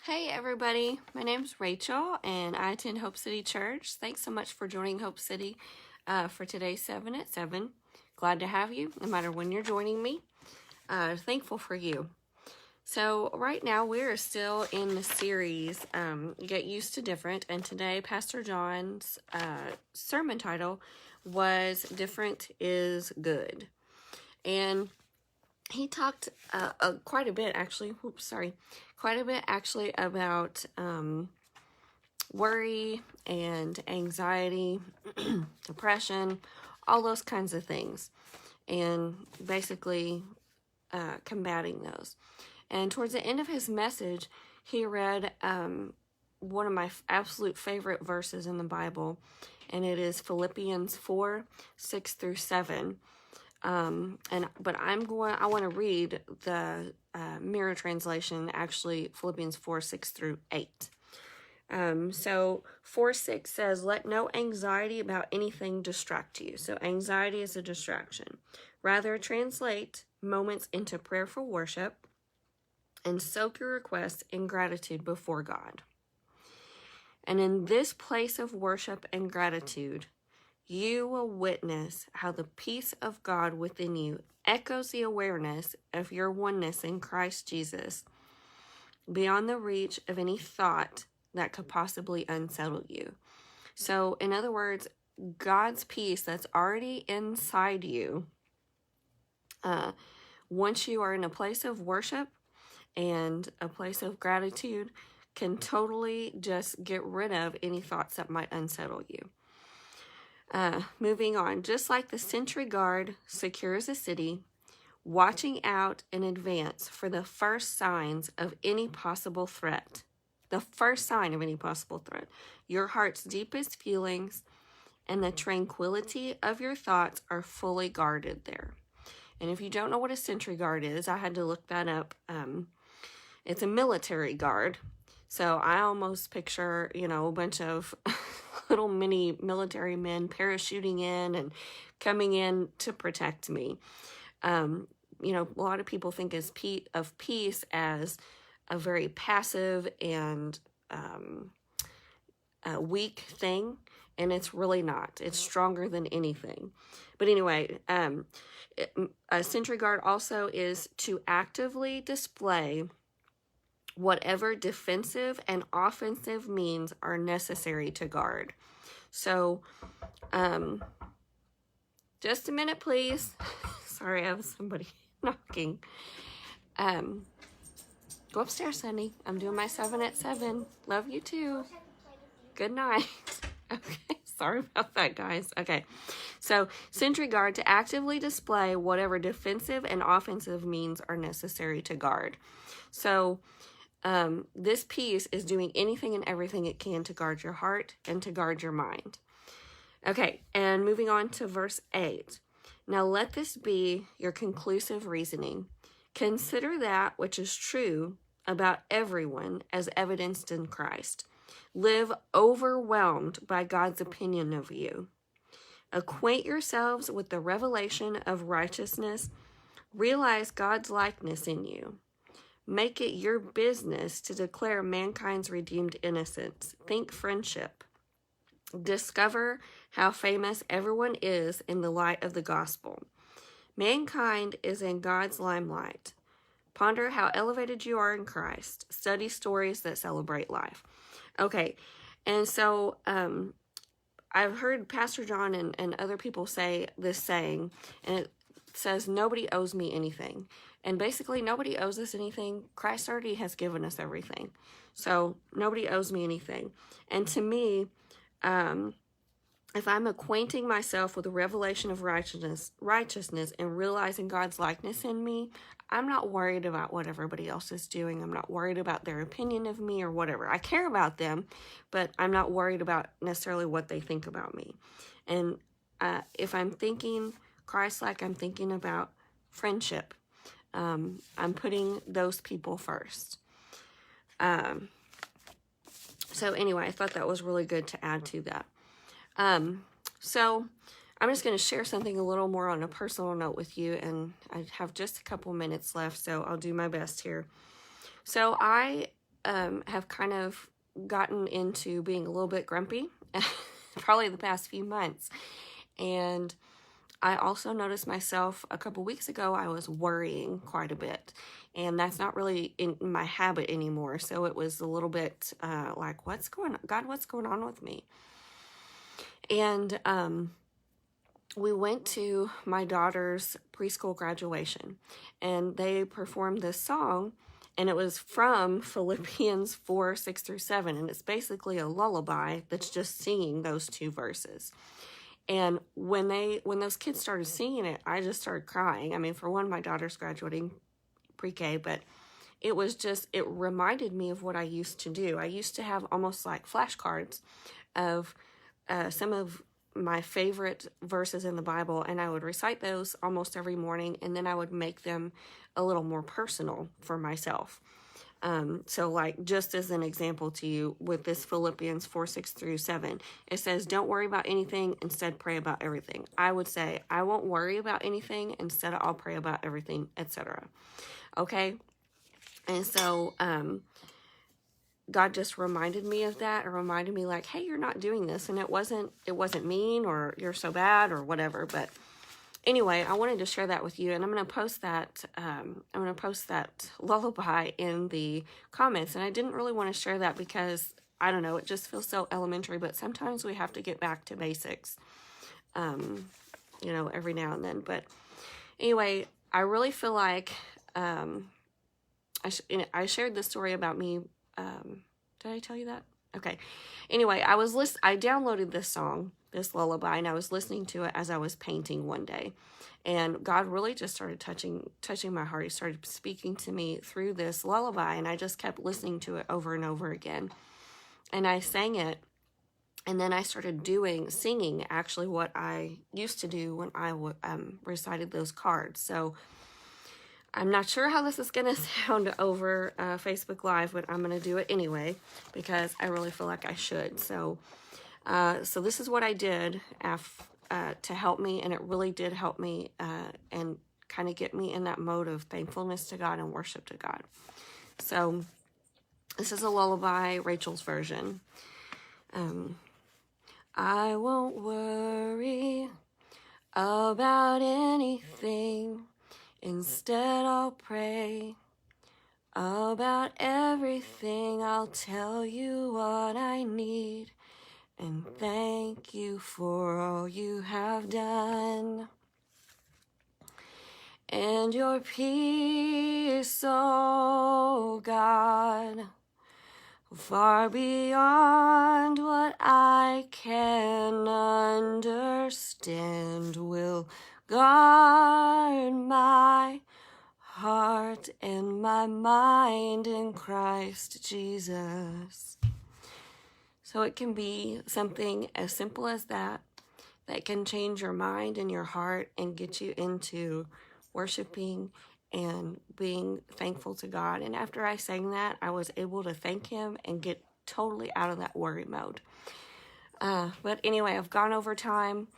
Hey everybody, my name's Rachel and I attend Hope City Church. Thanks so much for joining Hope City for today's 7 at 7. Glad to have you, no matter when you're joining me. Thankful for you. So right now we're still in the series, Get Used to Different, and today Pastor John's sermon title was Different is Good. And he talked quite a bit actually about worry and anxiety, depression, all those kinds of things, and basically combating those. And towards the end of his message, he read one of my absolute favorite verses in the Bible, and it is Philippians 4:6-7. But I want to read the Mirror translation, actually Philippians 4:6-8. So 4:6 says, "Let no anxiety about anything distract you." So anxiety is a distraction. Rather, translate moments into prayerful worship and soak your requests in gratitude before God. And in this place of worship and gratitude, you will witness how the peace of God within you echoes the awareness of your oneness in Christ Jesus beyond the reach of any thought that could possibly unsettle you. So, in other words, God's peace that's already inside you, once you are in a place of worship and a place of gratitude, can totally just get rid of any thoughts that might unsettle you. Moving on, just like the sentry guard secures a city, watching out in advance for the first signs of any possible threat. The first sign of any possible threat. Your heart's deepest feelings and the tranquility of your thoughts are fully guarded there. And if you don't know what a sentry guard is, I had to look that up. It's a military guard. So I almost picture, a bunch of little mini military men parachuting in and coming in to protect me. A lot of people think of peace as a very passive and a weak thing, and it's really not. It's stronger than anything. But anyway, a sentry guard also is to actively display whatever defensive and offensive means are necessary to guard. So, just a minute, please. Sorry, I have somebody knocking. Go upstairs, honey. I'm doing my 7 at 7. Love you too. Good night. Okay, sorry about that, guys. Okay, so sentry guard to actively display whatever defensive and offensive means are necessary to guard. So, this piece is doing anything and everything it can to guard your heart and to guard your mind. Okay, and moving on to verse 8. Now let this be your conclusive reasoning. Consider that which is true about everyone as evidenced in Christ. Live overwhelmed by God's opinion of you. Acquaint yourselves with the revelation of righteousness. Realize God's likeness in you. Make it your business to declare mankind's redeemed innocence. Think friendship. Discover how famous everyone is in the light of the gospel. Mankind is in God's limelight. Ponder how elevated you are in Christ. Study stories that celebrate life. Okay, and so I've heard Pastor John and other people say this saying, and it says, nobody owes me anything. And basically, nobody owes us anything. Christ already has given us everything. So, nobody owes me anything. And to me, if I'm acquainting myself with the revelation of righteousness and realizing God's likeness in me, I'm not worried about what everybody else is doing. I'm not worried about their opinion of me or whatever. I care about them, but I'm not worried about necessarily what they think about me. And if I'm thinking Christ-like, I'm thinking about friendship. I'm putting those people first. So anyway, I thought that was really good to add to that. So I'm just going to share something a little more on a personal note with you, and I have just a couple minutes left, so I'll do my best here. So I have kind of gotten into being a little bit grumpy, probably the past few months. And I also noticed myself a couple weeks ago, I was worrying quite a bit. And that's not really in my habit anymore. So it was a little bit like, what's going on? God, what's going on with me? And we went to my daughter's preschool graduation, and they performed this song, and it was from Philippians 4:6-7, and it's basically a lullaby that's just singing those two verses. And when those kids started singing it, I just started crying. I mean, for one, my daughter's graduating pre-K, but it reminded me of what I used to do. I used to have almost like flashcards of some of my favorite verses in the Bible, and I would recite those almost every morning, and then I would make them a little more personal for myself. So like, just as an example to you, with this Philippians 4:6-7, it says, don't worry about anything, instead pray about everything. I would say, I won't worry about anything, instead I'll pray about everything, etc. Okay? And so, God just reminded me of that, or reminded me like, hey, you're not doing this. And it wasn't mean, or you're so bad, or whatever. But anyway, I wanted to share that with you, and I'm going to post that. I'm going to post that lullaby in the comments. And I didn't really want to share that because, I don't know, it just feels so elementary. But sometimes we have to get back to basics, you know, every now and then. But anyway, I really feel like I shared this story about me. Did I tell you that? Okay. Anyway, I downloaded this song, this lullaby, and I was listening to it as I was painting one day. And God really just started touching my heart. He started speaking to me through this lullaby, and I just kept listening to it over and over again. And I sang it, and then I started singing actually what I used to do when I recited those cards. So I'm not sure how this is going to sound over Facebook Live, but I'm going to do it anyway because I really feel like I should. So this is what I did to help me, and it really did help me and kind of get me in that mode of thankfulness to God and worship to God. So this is a lullaby, Rachel's version. I won't worry about anything. Instead, I'll pray about everything. I'll tell you what I need and thank you for all you have done. And your peace, oh God, far beyond what I can understand, will guard my heart and my mind in Christ Jesus. So it can be something as simple as that can change your mind and your heart and get you into worshiping and being thankful to God. And after I sang that, I was able to thank Him and get totally out of that worry mode. But anyway, I've gone over time.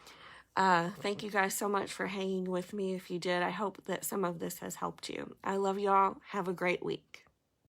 Thank you guys so much for hanging with me. If you did, I hope that some of this has helped you. I love y'all. Have a great week.